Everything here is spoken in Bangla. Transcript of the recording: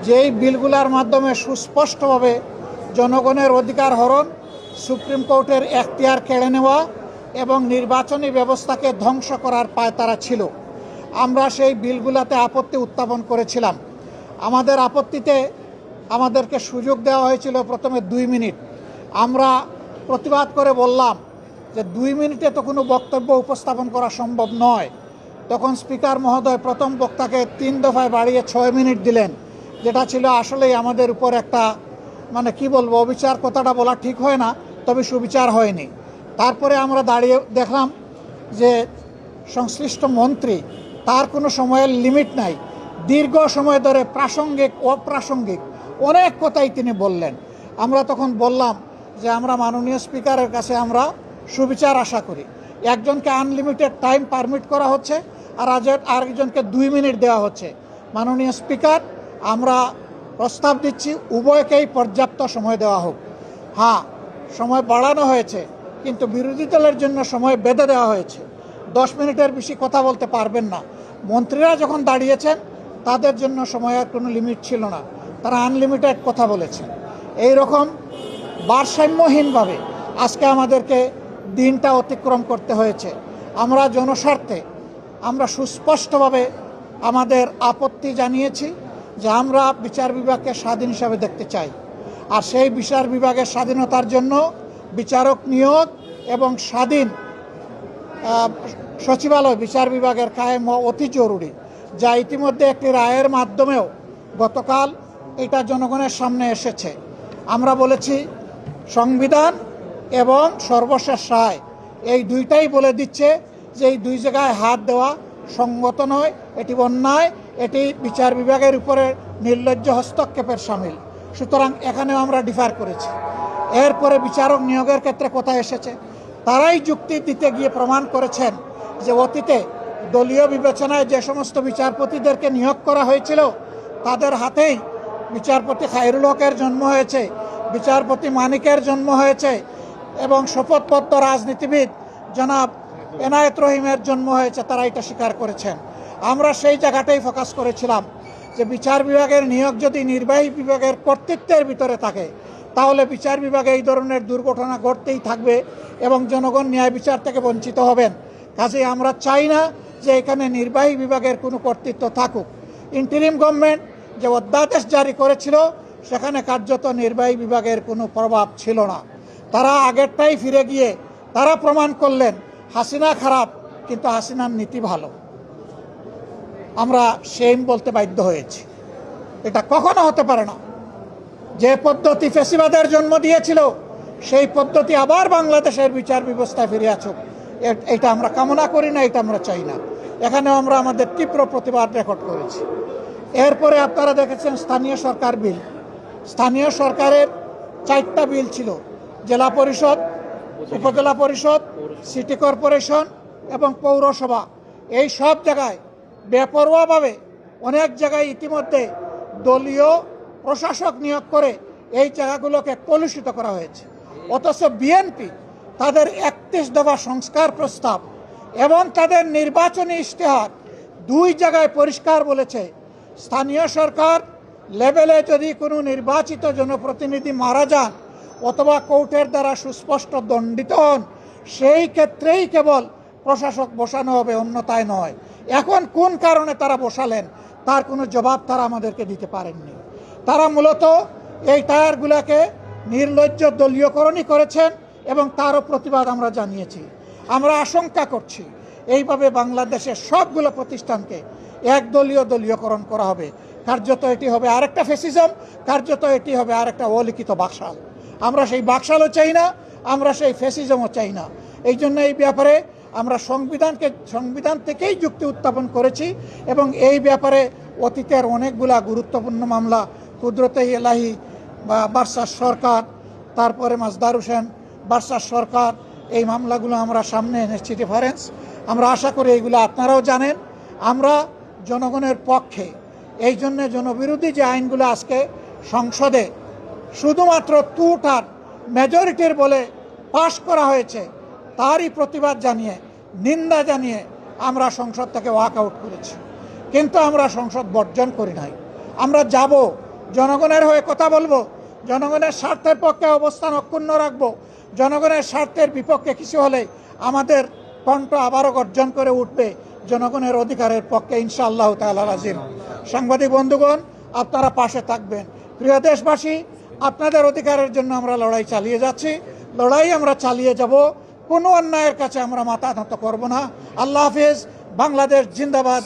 যেই বিলগুলোর মাধ্যমে সুস্পষ্টভাবে জনগণের অধিকার হরণ, সুপ্রিম কোর্টের এখতিয়ার কেড়ে নেওয়া এবং নির্বাচনী ব্যবস্থাকে ধ্বংস করার পায়তারা ছিল। আমরা সেই বিলগুলোতে আপত্তি উত্থাপন করেছিলাম। আমাদের আপত্তিতে আমাদেরকে সুযোগ দেওয়া হয়েছিল প্রথমে 2 মিনিট। আমরা প্রতিবাদ করে বললাম যে 2 মিনিটে তো কোনো বক্তব্য উপস্থাপন করা সম্ভব নয়। তখন স্পিকার মহোদয় প্রথম বক্তাকে 3 দফায় বাড়িয়ে 6 মিনিট দিলেন, যেটা ছিল আসলেই আমাদের উপর একটা কি বলবো, অবিচার কথাটা বলা ঠিক হয় না, তবে সুবিচার হয়নি। তারপরে আমরা দাঁড়িয়ে দেখলাম যে সংশ্লিষ্ট মন্ত্রী, তার কোনো সময়ের লিমিট নাই, দীর্ঘ সময় ধরে প্রাসঙ্গিক অপ্রাসঙ্গিক অনেক কথাই তিনি বললেন। আমরা তখন বললাম যে আমরা মাননীয় স্পিকারের কাছে আমরা সুবিচার আশা করি। একজনকে আনলিমিটেড টাইম পারমিট করা হচ্ছে আর আরেকজনকে 2 মিনিট দেওয়া হচ্ছে। মাননীয় স্পিকার, আমরা প্রস্তাব দিচ্ছি উভয়কেই পর্যাপ্ত সময় দেওয়া হোক। হ্যাঁ, সময় বাড়ানো হয়েছে, কিন্তু বিরোধী দলের জন্য সময় বেঁধে দেওয়া হয়েছে। 10 মিনিটের বেশি কথা বলতে পারবেন না। মন্ত্রীরা যখন দাঁড়িয়েছেন তাদের জন্য সময়ের কোনো লিমিট ছিল না, তারা আনলিমিটেড কথা বলেছেন। এই রকম ভারসাম্যহীনভাবে আজকে আমাদেরকে দিনটা অতিক্রম করতে হয়েছে। আমরা জনস্বার্থে আমরা সুস্পষ্টভাবে আমাদের আপত্তি জানিয়েছি যে আমরা বিচার বিভাগকে স্বাধীন হিসাবে দেখতে চাই। আর সেই বিচার বিভাগের স্বাধীনতার জন্য বিচারক নিয়োগ এবং স্বাধীন সচিবালয় বিচার বিভাগের কায়েম হওয়া অতি জরুরি, যা ইতিমধ্যে একটি রায়ের মাধ্যমেও গতকাল এটা জনগণের সামনে এসেছে। আমরা বলেছি সংবিধান এবং সর্বশেষ রায় এই দুইটাই বলে দিচ্ছে যে এই 2 জায়গায় হাত দেওয়া সঙ্গত নয়, এটি অন্যায়, এটি বিচার বিভাগের উপরে নির্লজ্জ হস্তক্ষেপের সামিল। সুতরাং এখানেও আমরা ডিফার করেছি। এরপরে বিচারক নিয়োগের ক্ষেত্রে কোথায় এসেছে, তারাই যুক্তি দিতে গিয়ে প্রমাণ করেছেন যে অতীতে দলীয় বিবেচনায় যে সমস্ত বিচারপতিদেরকে নিয়োগ করা হয়েছিল তাদের হাতেই বিচারপতি খায়রুল হকের জন্ম হয়েছে, বিচারপতি মানিকের জন্ম হয়েছে এবং শপথবদ্ধ রাজনীতিবিদ জনাব এনায়েত রহিমের জন্ম হয়েছে। তারা এটা স্বীকার করেছেন। আমরা সেই জায়গাটাই ফোকাস করেছিলাম যে বিচার বিভাগের নিয়োগ যদি নির্বাহী বিভাগের কর্তৃত্বের ভিতরে থাকে তাহলে বিচার বিভাগে এই ধরনের দুর্ঘটনা ঘটতেই থাকবে এবং জনগণ ন্যায় বিচার থেকে বঞ্চিত হবেন। কাজেই আমরা চাই না যে এখানে নির্বাহী বিভাগের কোনো কর্তৃত্ব থাকুক। ইন্টারিম গভর্নমেন্ট যে অধ্যাদেশ জারি করেছিল সেখানে কার্যত নির্বাহী বিভাগের কোনো প্রভাব ছিল না। তারা আগেরটাই ফিরে গিয়ে তারা প্রমাণ করলেন হাসিনা খারাপ কিন্তু হাসিনার নীতি ভালো। আমরা সেম বলতে বাধ্য হয়েছি। এটা কখনো হতে পারে না। যে পদ্ধতি ফ্যাসিবাদের জন্ম দিয়েছিল সেই পদ্ধতি আবার বাংলাদেশের বিচার ব্যবস্থায় ফিরে আসুক, এটা আমরা কামনা করি না, এটা আমরা চাই না। এখানেও আমরা আমাদের তীব্র প্রতিবাদ রেকর্ড করেছি। এরপরে আপনারা দেখেছেন স্থানীয় সরকার বিল। স্থানীয় সরকারের 4টা বিল ছিল, জেলা পরিষদ, উপজেলা পরিষদ, সিটি কর্পোরেশন এবং পৌরসভা। এই সব জায়গায় বেপরোয়াভাবে অনেক জায়গায় ইতিমধ্যে দলীয় প্রশাসক নিয়োগ করে এই জায়গাগুলোকে কলুষিত করা হয়েছে। অথচ বিএনপি তাদের 31 দফা সংস্কার প্রস্তাব এবং তাদের নির্বাচনী ইশতেহার 2 জায়গায় পরিষ্কার বলেছে স্থানীয় সরকার লেভেলে যদি কোনো নির্বাচিত জনপ্রতিনিধি মারা যান অথবা কোর্টের দ্বারা সুস্পষ্ট দণ্ডিত হন সেই ক্ষেত্রেই কেবল প্রশাসক বসানো হবে, অন্যথায় নয়। এখন কোন কারণে তারা বসালেন তার কোনো জবাব তারা আমাদেরকে দিতে পারেননি। তারা মূলত এই টায়ারগুলোকে নির্লজ্জ দলীয়করণই করেছেন এবং তারও প্রতিবাদ আমরা জানিয়েছি। আমরা আশঙ্কা করছি এইভাবে বাংলাদেশের সবগুলো প্রতিষ্ঠানকে দলীয়করণ করা হবে। কার্যত এটি হবে আরেকটা ফ্যাসিজম, কার্যত এটি হবে আরেকটা অলিখিত বাকশাল। আমরা সেই বাকশালও চাই না, আমরা সেই ফ্যাসিজমও চাই না। এই জন্য এই ব্যাপারে আমরা সংবিধান থেকেই যুক্তি উত্থাপন করেছি এবং এই ব্যাপারে অতীতের অনেকগুলা গুরুত্বপূর্ণ মামলা, কুদরতে এলাহি বা বার্সার সরকার, তারপরে মাজদার হোসেন বার্সার সরকার, এই মামলাগুলো আমরা সামনে এনেছি রেফারেন্স। আমরা আশা করি এইগুলো আপনারাও জানেন। আমরা জনগণের পক্ষে, এই জন্যে জনবিরোধী যে আইনগুলো আজকে সংসদে শুধুমাত্র টুটার মেজরিটির বলে পাশ করা হয়েছে তারই প্রতিবাদ জানিয়ে, নিন্দা জানিয়ে আমরা সংসদ থেকে ওয়াক আউট করেছি। কিন্তু আমরা সংসদ বর্জন করি নাই। আমরা যাব, জনগণের হয়ে কথা বলবো, জনগণের স্বার্থের পক্ষে অবস্থান অক্ষুণ্ণ রাখবো। জনগণের স্বার্থের বিপক্ষে কিছু হলে আমাদের কণ্ঠ আবারও গর্জন করে উঠবে জনগণের অধিকারের পক্ষে ইনশাআল্লাহ তাআলা আজিম। সাংবাদিক বন্ধুগণ, আপনারা পাশে থাকবেন। প্রিয় দেশবাসী, আপনাদের অধিকারের জন্য আমরা লড়াই চালিয়ে যাচ্ছি, লড়াই আমরা চালিয়ে যাব, কোনো অন্যায়ের কাছে আমরা মাথা নত করব না। আল্লাহ হাফেজ। বাংলাদেশ জিন্দাবাদ।